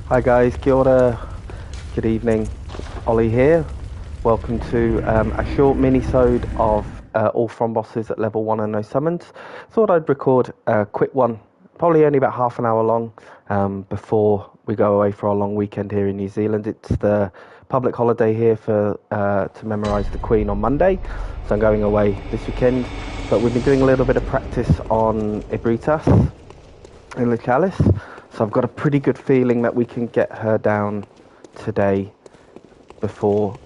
Hi guys, kia ora, good evening, Ollie here. Welcome to a short mini-sode of all from bosses at level 1 and no summons. Thought I'd record a quick one, probably only about half an hour long, before we go away for our long weekend here in New Zealand. It's the public holiday here for to memorize the Queen on Monday, so I'm going away this weekend. But we've been doing a little bit of practice on Ibritas in the Chalice, so I've got a pretty good feeling that we can get her down today before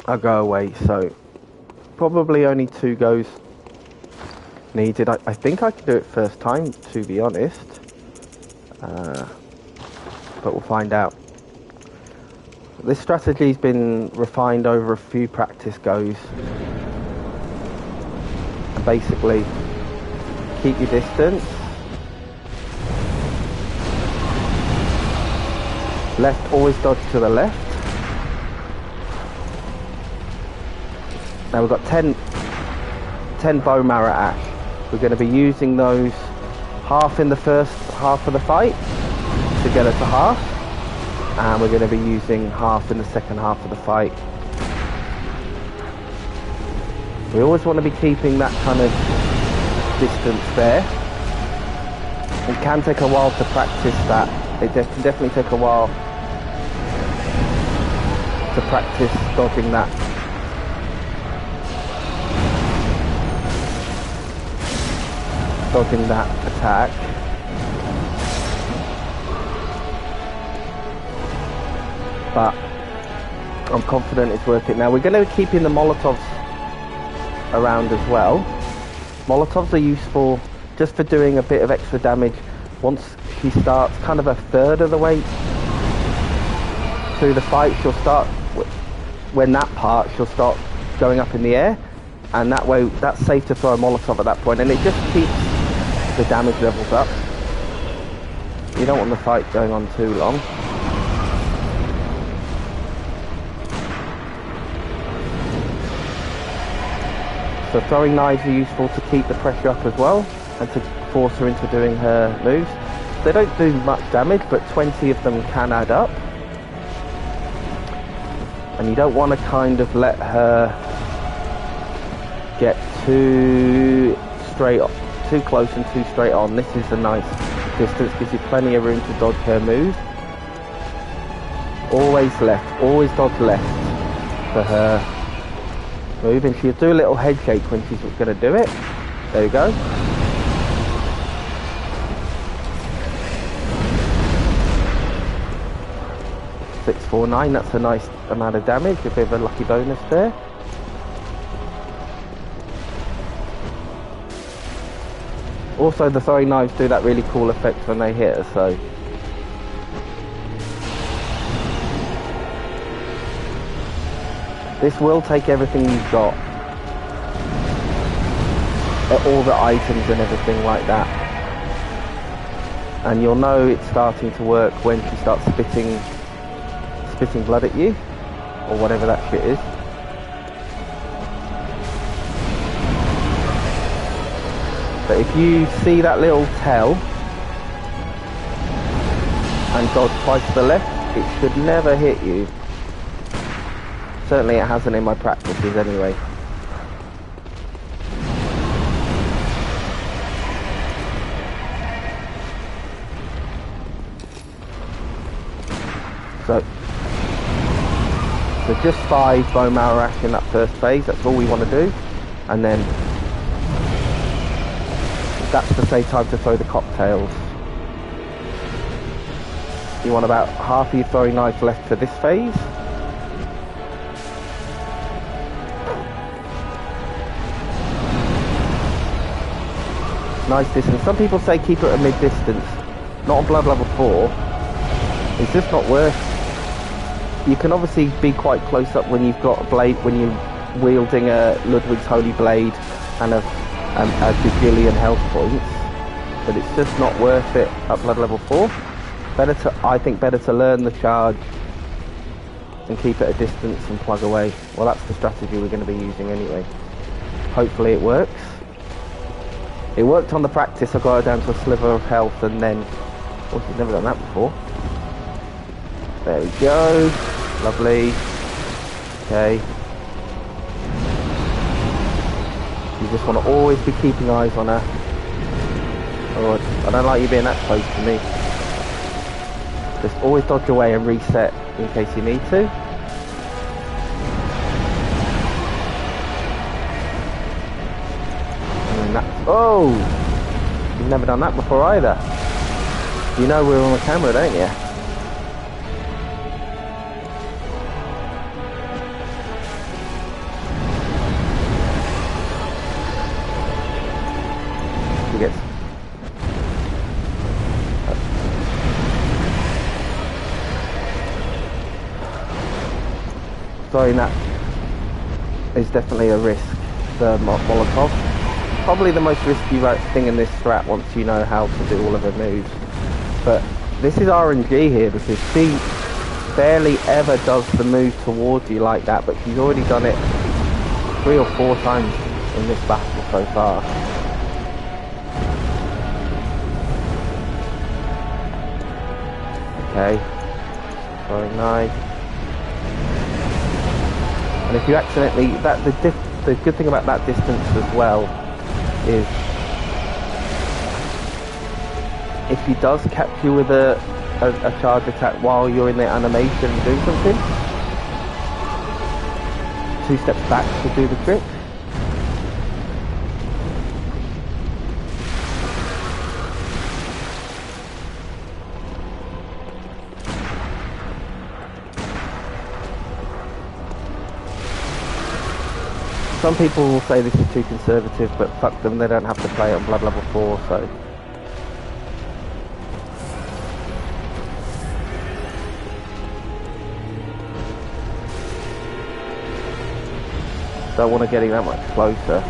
I go away. So probably only 2 goes needed. I think I can do it first time, to be honest, but we'll find out. This strategy's been refined over a few practice goes. And basically, keep your distance. Left, always dodge to the left. Now we've got 10 bone marrow ash. We're going to be using those half in the first half of the fight to get her to half, and we're going to be using half in the second half of the fight. We always want to be keeping that kind of distance there. It can take a while to practice that. It can definitely take a while to practice dodging that. Dodging that attack. But I'm confident it's worth it. Now we're going to be keeping the Molotovs around as well. Molotovs are useful just for doing a bit of extra damage once she starts kind of a third of the way through the fight. She'll start, when that part, she'll start going up in the air, and that way that's safe to throw a Molotov at that point, and it just keeps the damage levels up. You don't want the fight going on too long. So throwing knives are useful to keep the pressure up as well, and to force her into doing her moves. They don't do much damage, but 20 of them can add up. And you don't want to kind of let her get too close and too straight on. This is a nice distance, gives you plenty of room to dodge her move. Always left, always dodge left for her move, and she'll do a little head shake when she's going to do it. There you go. 649, that's a nice amount of damage, a bit of a lucky bonus there. Also, the throwing knives do that really cool effect when they hit her, so this will take everything you've got, all the items and everything like that, and you'll know it's starting to work when she starts spitting blood at you, or whatever that shit is. But if you see that little tail and dodge twice to the left, it should never hit you. Certainly it hasn't in my practices anyway. So just 5 bone marrow ash in that first phase, that's all we want to do. And then that's the same time to throw the cocktails. You want about half of your throwing knives left for this phase. Nice distance. Some people say keep it at mid distance. Not on Blood level 4. It's just not worth. You can obviously be quite close up when you've got a blade, when you're wielding a Ludwig's Holy Blade and a gajillion health points, but it's just not worth it at Blood level 4. I think better to learn the charge and keep it at a distance and plug away. Well, that's the strategy we're going to be using anyway. Hopefully it works. It worked on the practice. I got her down to a sliver of health, and then, oh, she's never done that before. There we go. Lovely. Okay. You just want to always be keeping eyes on her. Oh, I don't like you being that close to me. Just always dodge away and reset in case you need to. And that's, oh! You've never done that before either. You know we're on the camera, don't you? She gets... Throwing that is definitely a risk. The Molotov. Probably the most risky thing in this strat once you know how to do all of her moves. But this is RNG here because she barely ever does the move towards you like that, but she's already done it 3 or 4 times in this battle so far. Okay, very nice. And if you accidentally, the good thing about that distance as well is if he does catch you with a charge attack while you're in the animation and do something, 2 steps back to do the trick. Some people will say this is too conservative, but fuck them, they don't have to play it on Blood level 4, so... Don't want to get him that much closer.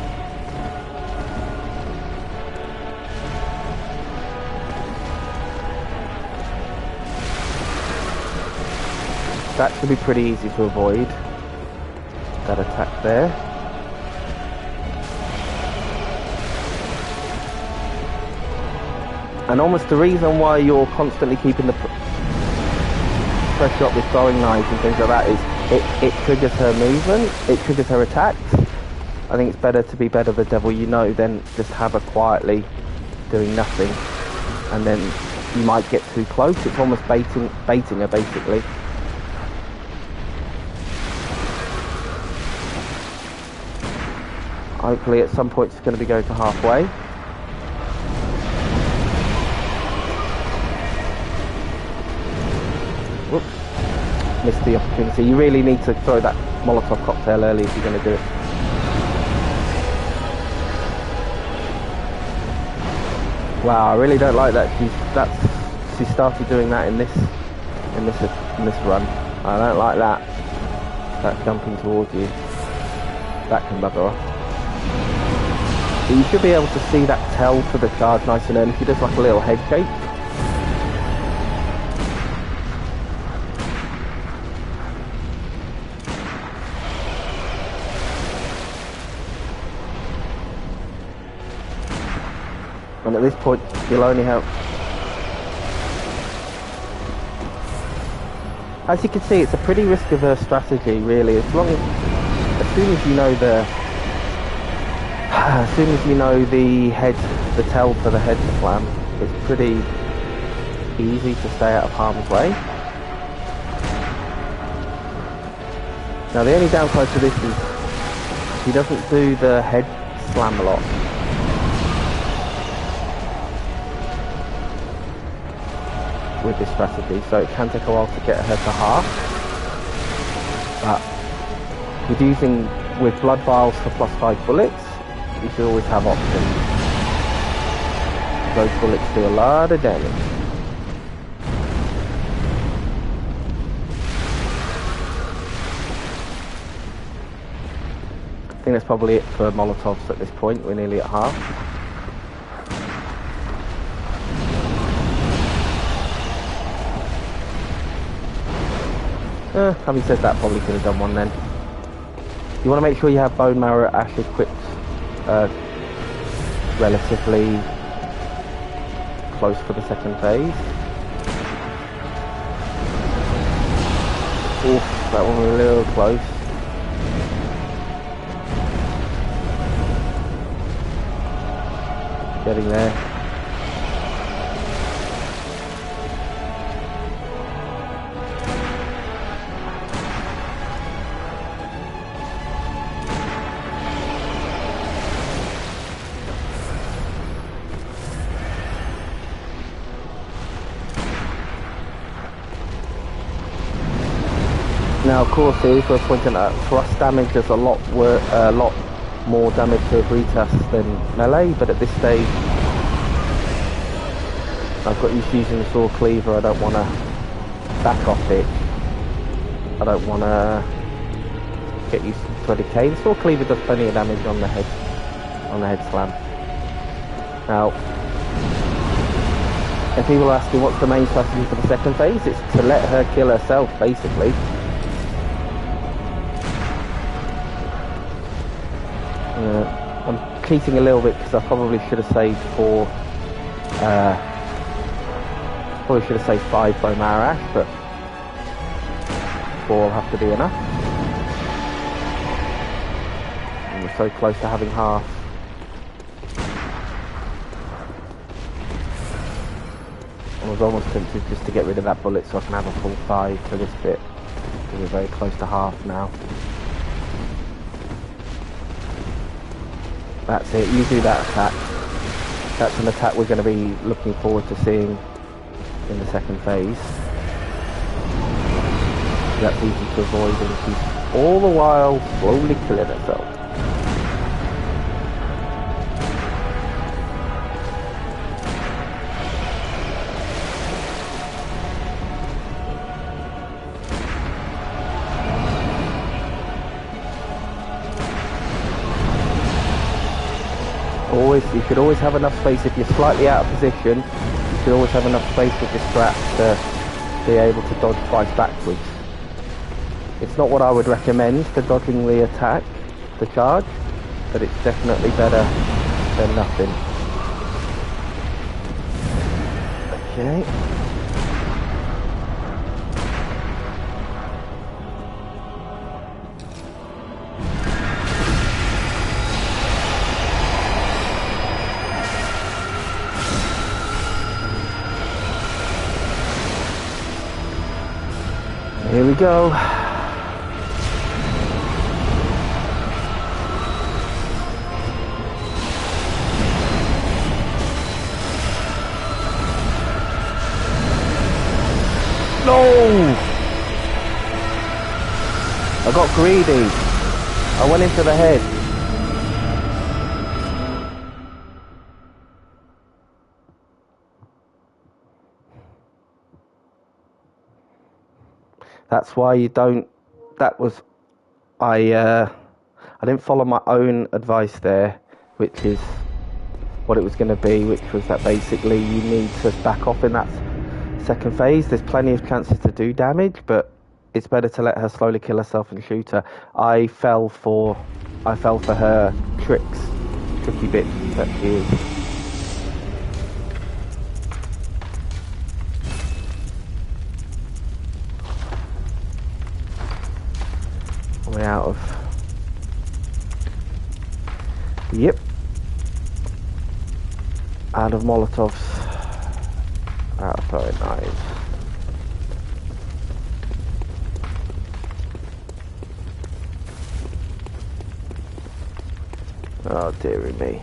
That should be pretty easy to avoid. That attack there. And almost the reason why you're constantly keeping the pressure up with throwing knives and things like that is it triggers her movement, it triggers her attacks. I think it's better to be better the devil you know than just have her quietly doing nothing, and then you might get too close. It's almost baiting her basically. Hopefully at some point it's going to be going to halfway. Whoops. Missed the opportunity. You really need to throw that Molotov cocktail early if you're going to do it. Wow, I really don't like that. She started doing that in this run. I don't like that. That jumping towards you. That can bugger off. But you should be able to see that tell to the charge nice and early. She does like a little head shake. And at this point, you'll only have... As you can see, it's a pretty risk-averse strategy, really. As soon as you know the tell for the head slam, it's pretty easy to stay out of harm's way. Now, the only downside to this is he doesn't do the head slam a lot. With this strategy, so it can take a while to get her to half. But with using with blood vials for +5 bullets, you should always have options. Those bullets do a lot of damage. I think that's probably it for Molotovs at this point. We're nearly at half. Having said that, probably could have done one then. You want to make sure you have Bone Marrow Ash equipped relatively close for the second phase. Oof, that one was a little close. Getting there. Now, of course, it is worth pointing out thrust damage does a lot more damage to a retest than melee, but at this stage, I've got used to using the sword cleaver. I don't want to back off it. I don't want to get used to a decay. The sword cleaver does plenty of damage on the head slam. Now, if people are asking what's the main strategy for the second phase, it's to let her kill herself, basically. I'm cheating a little bit because I probably should have saved 5 bone marrow ash, but 4 will have to be enough. And we're so close to having half. I was almost tempted just to get rid of that bullet so I can have a full 5 for this bit, because we're very close to half now. That's it, you do that attack. That's an attack we're going to be looking forward to seeing in the second phase. That's easy to avoid, and she's all the while slowly killing herself. You should always have enough space. If you're slightly out of position, you should always have enough space with your strap to be able to dodge twice backwards. It's not what I would recommend for dodging the attack, the charge, but it's definitely better than nothing. Okay. Here we go. No! I got greedy. I went into the head. That's why you don't. That was. I didn't follow my own advice there, which is what it was going to be, which was that basically you need to back off in that second phase. There's plenty of chances to do damage, but it's better to let her slowly kill herself and shoot her. I fell for her tricky bit that she is. Way out of. Yep. Out of Molotovs. Out of throwing knives. Oh dearie me.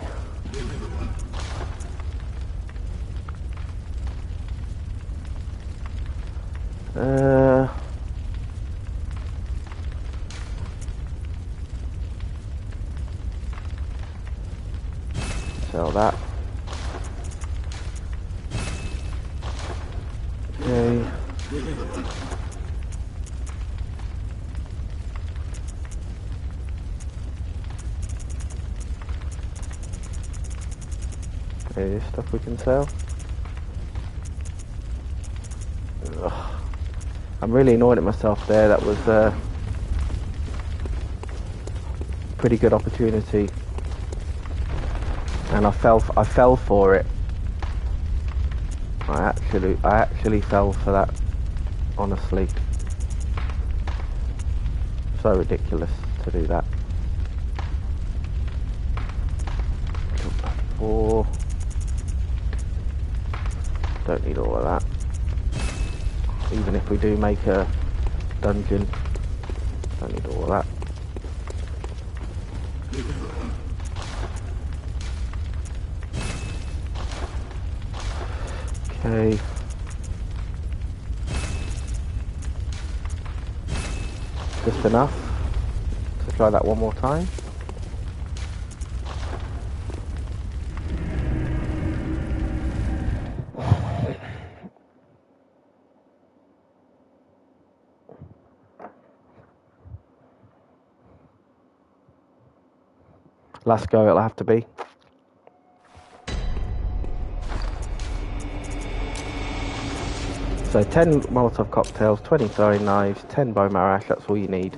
Sell that. Okay. There's stuff we can sell. Ugh. I'm really annoyed at myself there. That was a pretty good opportunity, and I fell for it. I actually fell for that, honestly. So ridiculous to do that. 4. Don't need all of that. Even if we do make a dungeon, don't need all of that. Okay. Just enough to try that one more time. Last go it'll have to be. So 10 Molotov cocktails, 20 throwing knives, 10 bone marrow ash, that's all you need.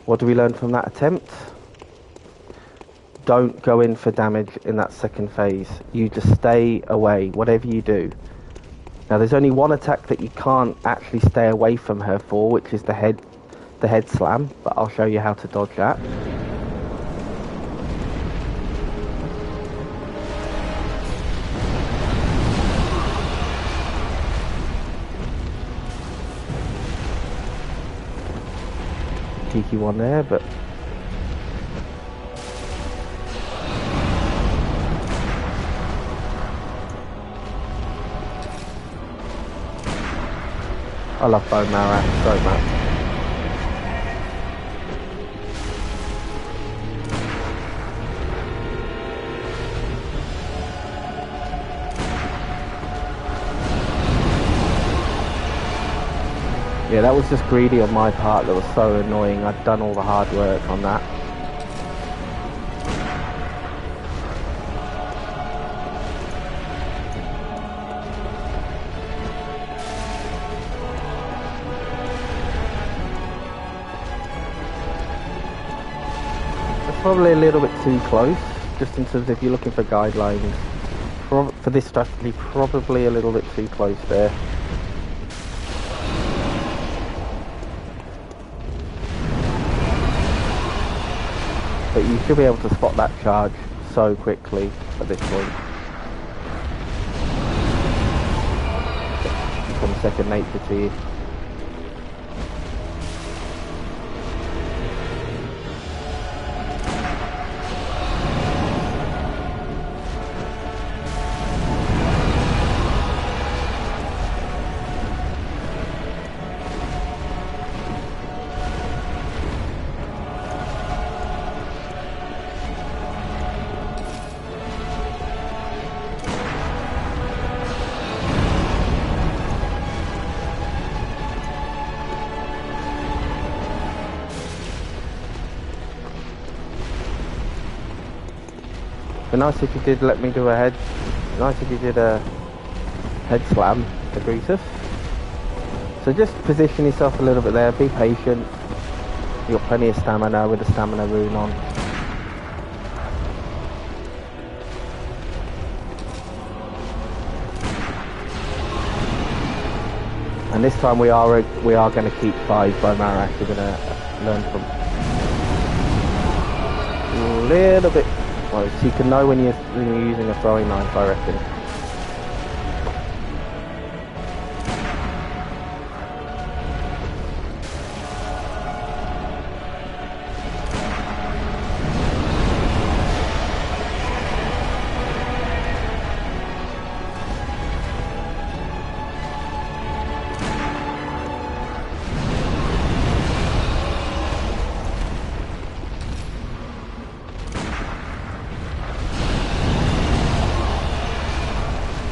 What do we learn from that attempt? Don't go in for damage in that second phase. You just stay away, whatever you do. Now there's only one attack that you can't actually stay away from her for, which is the head slam, but I'll show you how to dodge that. Cheeky one there, but I love bone marrow so much. Yeah, that was just greedy on my part. That was so annoying. I'd done all the hard work on that. It's probably a little bit too close, just in terms of if you're looking for guidelines. For this strategy, probably a little bit too close there. But you should be able to spot that charge so quickly at this point. It's become second nature to you. But nice if you did let me do a head. Nice if you did a head slam to grease us. So just position yourself a little bit there. Be patient. You've got plenty of stamina with the stamina rune on. And this time we are going to keep 5 bone marrow ash. We're going to learn from a little bit. Well, so you can know when you're using a throwing knife, I reckon.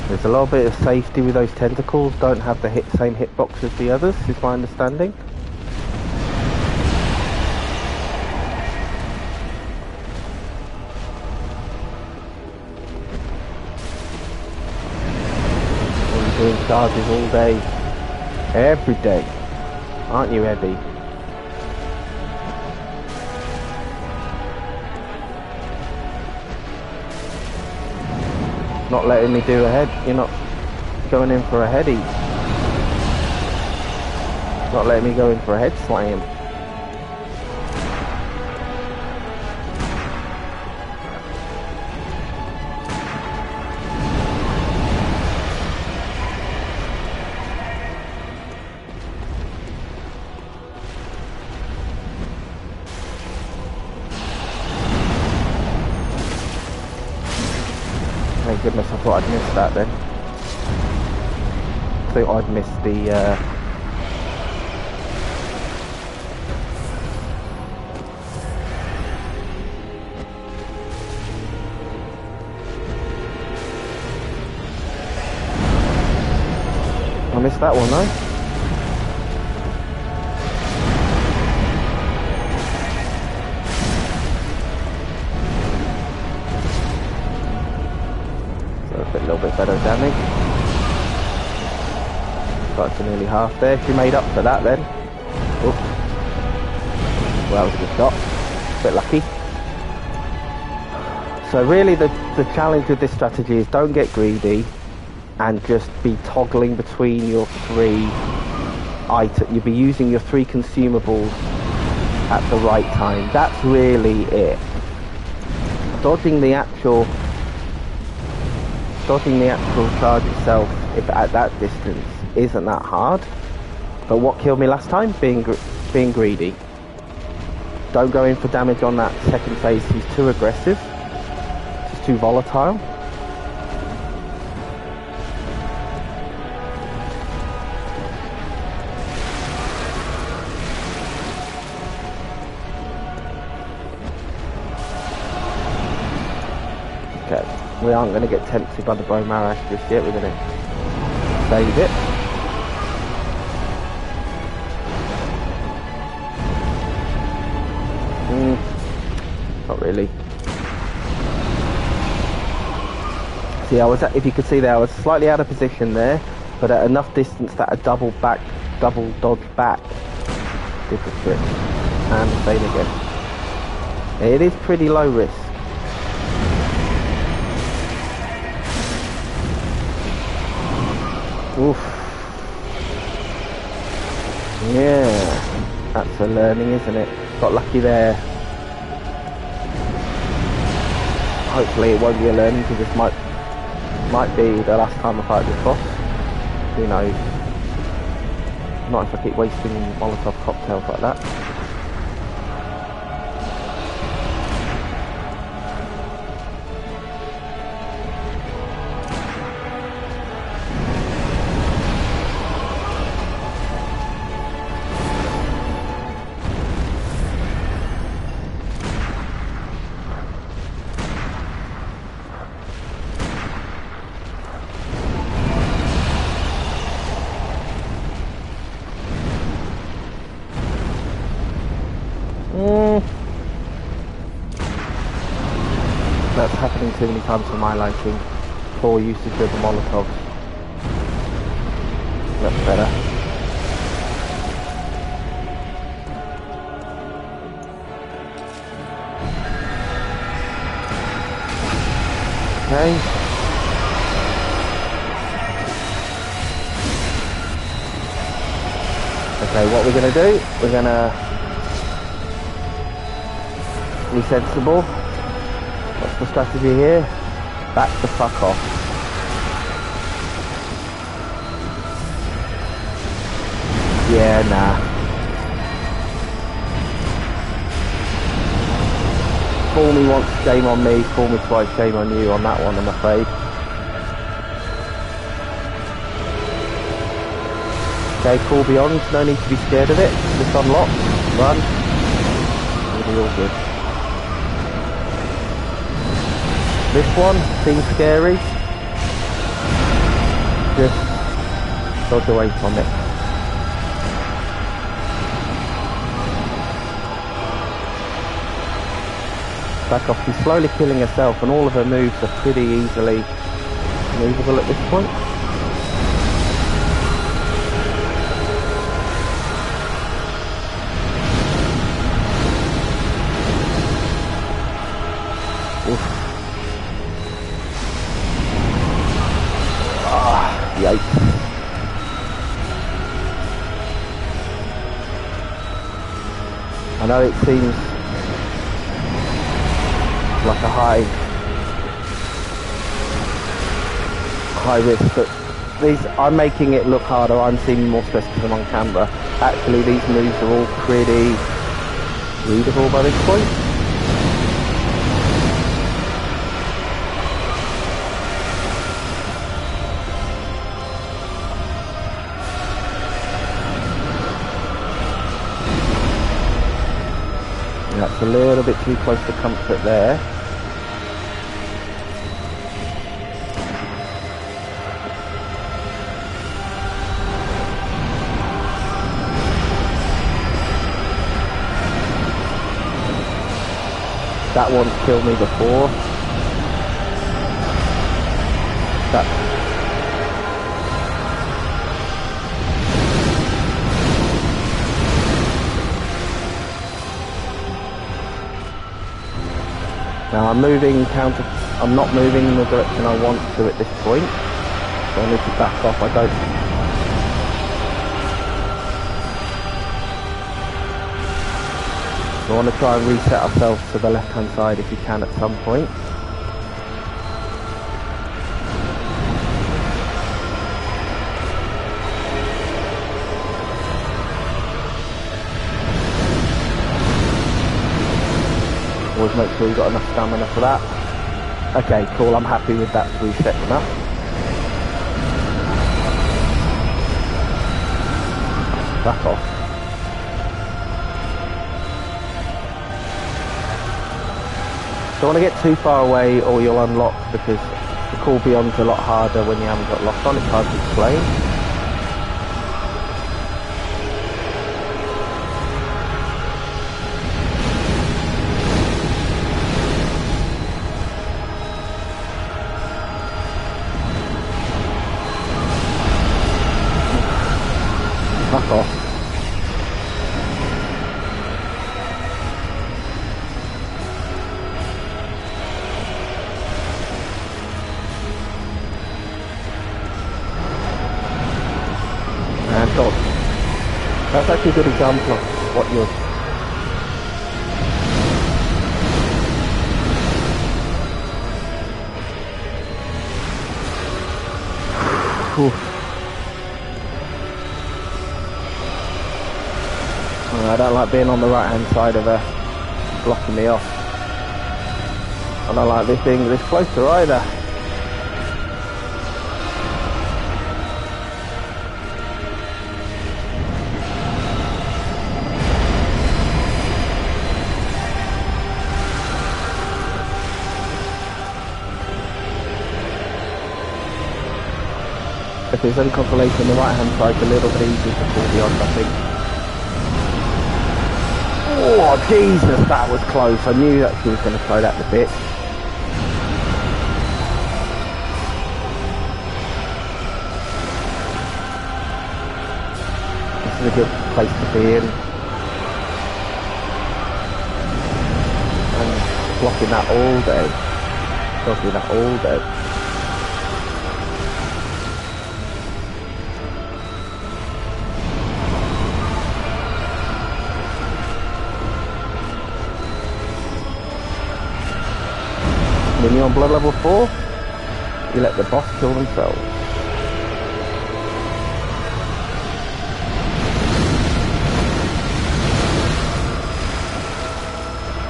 There's a little bit of safety with those tentacles, don't have the same hitbox as the others, is my understanding. You're doing charges all day, every day, aren't you, Eddie? Not letting me do a head. You're not going in for a heady. Not letting me go in for a head slam. goodness, I thought I'd missed that then. I thought I'd missed the... I missed that one though. So a little bit better damage. Got to nearly half there. She made up for that then. Oof. Well, that was a good shot. A bit lucky. So really the challenge with this strategy is don't get greedy and just be toggling between your three items. You'll be using your three consumables at the right time. That's really it. Dodging the actual charge itself, if at that distance, isn't that hard. But what killed me last time? Being greedy. Don't go in for damage on that second phase. He's too aggressive. He's too volatile. Okay, we aren't going to get tempted by the bone marrow just yet. We're going to save it. Not really. See, if you could see there, I was slightly out of position there, but at enough distance that a double dodge back did the trick. And the same again. It is pretty low risk. Oof. Yeah, that's a learning, isn't it? Got lucky there. Hopefully it won't be a learning, because this might be the last time I fight this boss. Who knows? Not if I keep wasting Molotov cocktails like that. That's happening too many times for my liking. Poor usage of the Molotovs. That's better. Okay. Okay, what we're going to do, we're going to be sensible. What's the strategy here? Back the fuck off. Yeah, nah. Fool me once, shame on me. Fool me twice, shame on you on that one, I'm afraid. Okay, cool beyond. No need to be scared of it. Just unlock. Run. It'll be all good. This one seems scary. Just dodge away from it. Back off. She's slowly killing herself, and all of her moves are pretty easily movable at this point. Oof. Yikes. I know it seems like a high risk, but I'm making it look harder. I'm seeming more stressed because I'm on camera. Actually, these moves are all pretty readable by this point. That's a little bit too close to comfort there. That one's killed me before. Now I'm not moving in the direction I want to at this point, so I need to back off. I want to try and reset ourselves to the left hand side if you can at some point. Always make sure you've got enough stamina for that. Okay, cool, I'm happy with that reset enough. Back off. Don't want to get too far away or you'll unlock, because the Call Beyond's a lot harder when you haven't got lock on. It's hard to explain. Fuck off. And God. That's actually a good example of what you're... I don't like being on the right hand side of her, blocking me off. I don't like this being this close to her either. If there's any consolation, the right hand side's a little bit easier to pull beyond, I think. Oh Jesus, that was close. I knew that she was going to throw that to bits. This is a good place to be in. And blocking that all day. Blocking that all day. When you're on blood level 4, you let the boss kill themselves.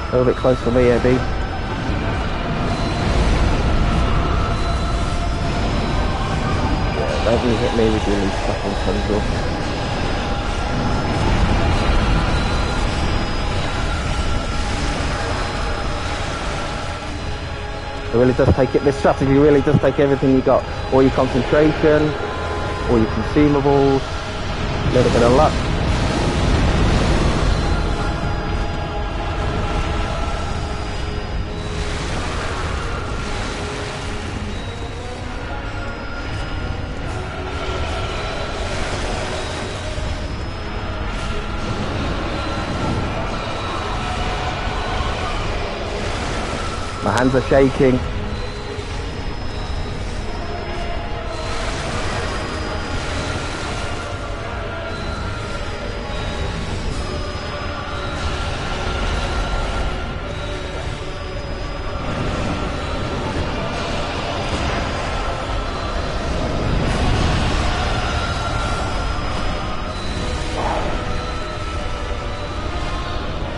A little bit close for me, Eddie. Yeah, don't really hit me with your least fucking tendril. It really does take it, this strategy really does take everything you got. All your concentration, all your consumables, a little bit of luck. My hands are shaking.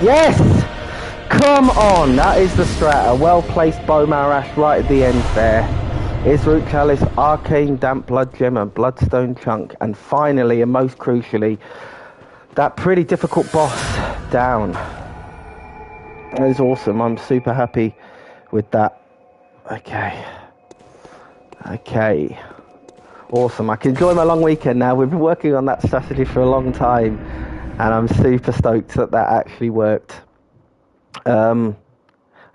Yes! Come on, that is the strat. A well-placed bow Marash right at the end there. Here's Root Chalice, Arcane Damp Blood Gem and Bloodstone Chunk. And finally, and most crucially, that pretty difficult boss down. That is awesome. I'm super happy with that. Okay. Awesome. I can enjoy my long weekend now. We've been working on that strategy for a long time, and I'm super stoked that that actually worked. I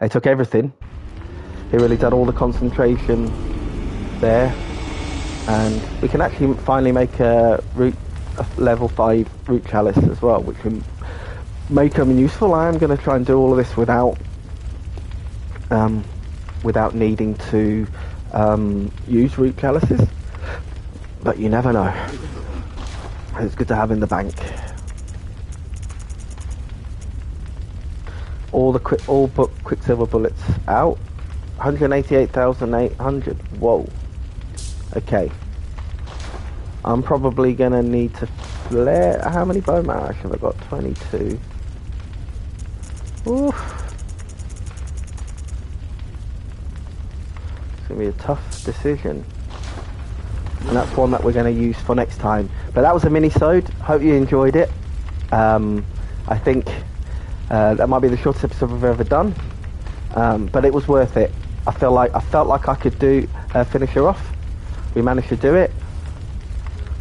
took everything. He really did all the concentration there, and we can actually finally make a level 5 root chalice as well, which can make them useful. I am going to try and do all of this without needing to use root chalices, but you never know. It's good to have in the bank. All Quicksilver bullets out. 188,800. Whoa. Okay. I'm probably gonna need to flare. How many bone marrow have I got? 22. Oof. It's gonna be a tough decision, and that's one that we're gonna use for next time. But that was a mini-sode. Hope you enjoyed it. I think that might be the shortest episode we've ever done, but it was worth it. I felt like I could finish her off. We managed to do it.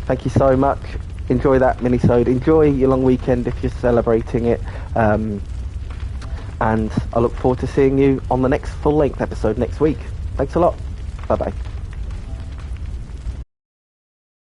Thank you so much. Enjoy that mini-sode. Enjoy your long weekend if you're celebrating it. And I look forward to seeing you on the next full-length episode next week. Thanks a lot. Bye-bye.